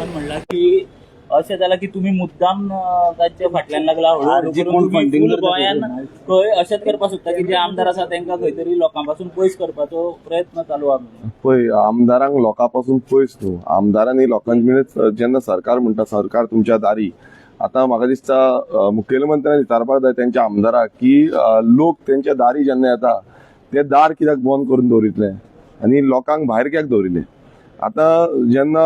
प्रशासन म्हणला की अशें जालां की तुम्ही मुद्दाम तांच्या फाटल्यान लागला गोंयान खंय अशेंच करपाक सोदता की जे आमदार आसा तांकां खंय तरी लोकां पासून पयस करपाचो प्रयत्न चालू आहा. पळय, आमदारांक लोकां पासून पयस न्हू, आमदारांनी लोकांचे जेन्ना सरकार म्हणटा सरकार तुमच्या दारी, आता म्हाका दिसता मुखेलमंत्र्यान विचारपाक जाय तेंच्या आमदाराक की लोक तेंच्या दारी जेन्ना येता ते दार कित्याक बंद करून दवरितले आनी लोकांक भायर कित्याक दवरिल्ले. आता जेन्ना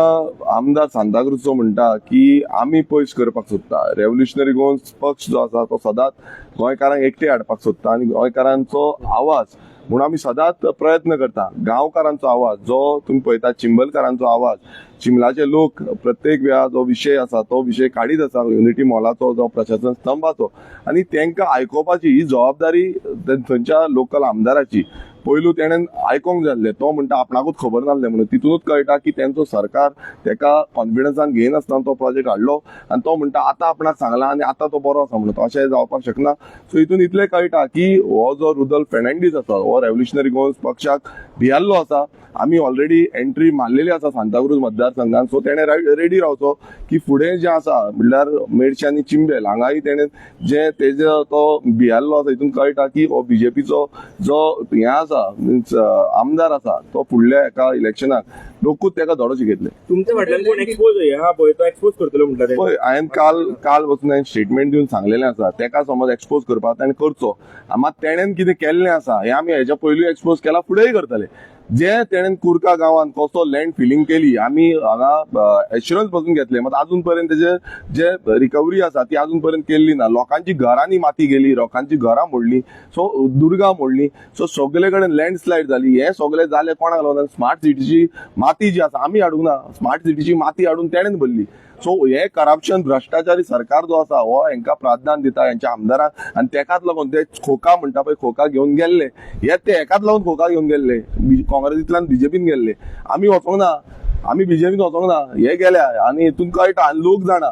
आमदार सांताक्रुजचो म्हणटा की आमी पयस करपाक सोदता, रेव्होल्युशनरी गोवन्स पक्ष जो आसा तो सदांच गोंयकारांक एकटे हाडपाक सोदता आनी गोंयकारांचो आवाज म्हणून आमी सदांच प्रयत्न करता. गांवकारांचो आवाज जो तुम्ही पळयता, चिंबलकारांचो आवाज, चिंबलाचे लोक प्रत्येक वेळा जो विशय आसा तो विशय काडीत आसा युनिटी मॉलाचो जो प्रशासन स्तंभाचो, आनी तांकां आयकोवपाची ही जबाबदारी थंयच्या लोकल आमदाराची. पयलू तेणेन आयकोंक जाय आसलें, तो म्हणटा आपणाकूच खबर नासलें म्हणून. तितूनच कळटा की तेंचो सरकार तेका कॉन्फिडन्सान घेयनासतना तो प्रोजेक्ट हाडलो आनी तो म्हणटा आतां आपणाक सांगला आनी आतां तो बरो आसा म्हणून. अशें जावपाक शकना. सो हितून इतलें कळटा की हो जो रुदल्फ फेर्नांडीस आसा हो रेव्होल्युशनरी गोवन्स पक्षाक भियाल्लो आसा. आमी ऑलरेडी एंट्री मारलेली आसा सांताक्रुज मतदारसंघात. सो तेणे रेडी रावचो की फुडें जें आसा म्हणल्यार मेडशी आनी चिंबेल हांगाय तेणें जे तेजो तो भियाल्लो आसा. हितून कळटा की हो बीजेपीचो जो हें आसा मीन्स आमदार आसा तो फुडल्या एका इलेक्शनाक लोकूच तेका धडो शिकयतले. तुमच्या फाटल्यान कोण एक्सपोज हा पळय तो एक्सपोज करतलो म्हणटा. पळय, हांवें काल वचून हांवें स्टेटमेंट दिवन सांगलेलें आसा तेका समज एक्सपोज करपाक ताणें करचो. मात तेणेन कितें केल्लें आसा हें आमी हेच्या पयलीं एक्सपोज केला, फुडेंय करतले. जे तेणेन कुर्का गांवांत कसो लँड फिलिंग केली आमी हांगा एश्युरन्स पासून घेतले, मात अजून पर्यंत तेजे जे रिकवरी आसा ती अजून पर्यंत केल्ली ना. लोकांची घरांनी माती गेली, लोकांची घरां मोडली, सो दुर्गा मोडली. सो सगळे कडेन लँडस्लायड जाली. हे सगळे जाले कोणाक लागून? स्मार्ट सिटीची माती जी आसा आमी हाडूंक ना, स्मार्ट सिटीची माती हाडून तेणेन भरली. सो हे करप्शन भ्रष्टाचारी सरकार जो आसा हो हेंका प्राधान्य दिता हेंच्या आमदारांक, आनी तेकाच लागून ते खोका म्हणटा पळय खोका घेवन गेल्ले, हे ते हेकाच लागून खोका घेवन गेल्ले, काँग्रेसींतल्यान बीजेपीन गेल्ले. आमी वचोंक ना, आमी बीजेपीन वचोंक ना, हे गेल्या आनी हितून कळटा आनी लोक जाणा.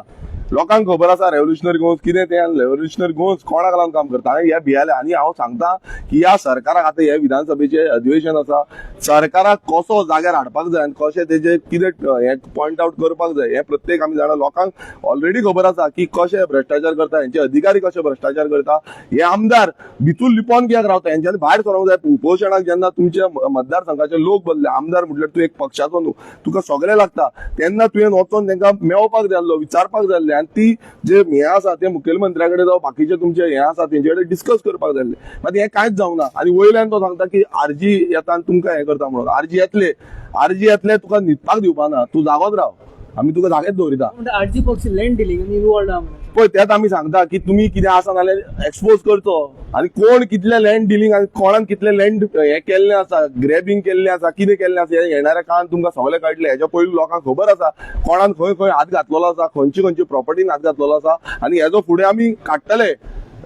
लोकांक खबर आसा रेव्होल्युशनरी गोवन्स कितें तें आनी रेव्होल्युशनरी गोवन्स कोणाक लागून काम करता. हांवें हे भियाले आनी हांव सांगता की ह्या सरकाराक आतां हे विधानसभेचे अधिवेशन आसा, सरकाराक कसो जाग्यार हाडपाक जाय आनी कशें तेजे कितें हे पॉयंट आउट करपाक जाय हे प्रत्येक आमी जाणा. लोकांक ऑलरेडी खबर आसा की कशे भ्रष्टाचार करता, हेंचे अधिकारी कशे भ्रष्टाचार करता. हे आमदार भितून लिपोवन कित्याक रावता? हेंच्यांनी भायर सरोंक जाय. उपोशणाक जेन्ना तुमच्या मतदारसंघाचे लोक बदले, आमदार म्हटल्यार तूं एक पक्षाचो न्हू, तुका सगळे लागता, तेन्ना तुवें वचोन तांकां मेळोवपाक जाय आसलो, विचारपाक जाय आसलें. आनी ती जे हे आसा ते मुखेलमंत्र्या कडेन जावं बाकीचे तुमचे हे आसा तेंचे कडेन डिस्कस करपाक जाय. मात हें कांयच जावना. आनी वयल्यान तो सांगता की आरजी येता आनी तुमकां हें करता म्हणून. आरजी येतले तुका न्हिदपाक दिवपाना, तूं जागोच राव, आमी तुका जागेच दवरिता. आरजी पक्ष लँड डिलिंग इनवॉल्ड आहा. पळय तेच आमी सांगता की तुमी कितें आसा नाल्यार एक्सपोज करचो, आनी कोण कितले लँड डिलिंग आनी कोणान कितले लँड हे केल्लें आसा, ग्रॅबिंग केल्लें आसा, कितें केल्लें आसा हे येणाऱ्या काळांत तुमकां सगळें कळटलें. हेच्या पयलीं लोकांक खबर आसा कोणान खंय खंय हात घातलेलो आसा, खंयची प्रॉपर्टीन हात घातलेलो आसा, आनी हेजो फुडें आमी काडटले.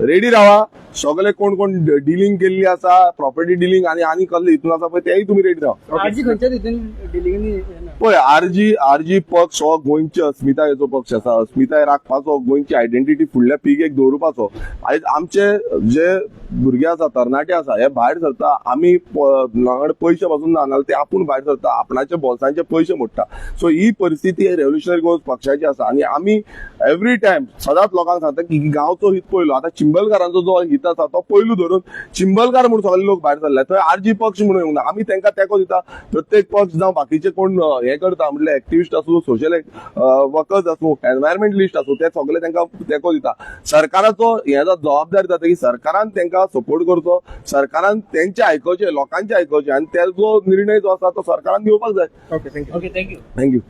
रेडी रावा. सगळे कोण कोण डिलिंग केल्ली आसा, प्रॉपर्टी डिलिंग आनी कसले हितून आसा पळय तेय तुमी रेडी रावा. आरजी खंयच्या हितून डिलिंग पळय आरजी पक्ष हो गोंयच्या अस्मितायेचो पक्ष आसा. अस्मिताय राखपाचो, गोंयची आयडेंटिटी फुडल्या पिळगेक दवरपाचो. आयज आमचे जे भुरगे आसा, तरणाटे आसा, हे भायर सरता. आमी हांगाकडे पयशे पासून ना, नाल्यार ते आपूण भायर सरता, आपणाच्या बोल्सांचे पयशे मोडटा. सो ही परिस्थिती रेव्होल्युशनरी गोवन्स पक्षाची आसा. आनी आमी एवरी टायम सदांच लोकांक सांगता की गांवचो हित पयलो. आतां चिंबलकारांचो जो हित आसा तो पयलू धरून चिंबलकार म्हणून सगळे लोक भायर सरले. थंय आरजी पक्ष म्हणून येवंक ना. आमी तांकां तेंको दिता. प्रत्येक पक्ष जावं बाकीचे कोण हे करता म्हणजे एक्टिविस्ट आसूं, सोशल वर्कर्स आसूं, एनवायरमेंटलिस्ट आसूं, ते सगळे तांकां तेंको दिता. सरकाराचो हे जबाबदारी जाता की सरकारान तांकां सपोर्ट करचो, सरकारान तेंचे आयकोवचे, लोकांचे आयकोवचे, आनी तेजो निर्णय जो आसा तो सरकारान घेवपाक जाय. Okay, thank you. Okay, thank you. Thank you.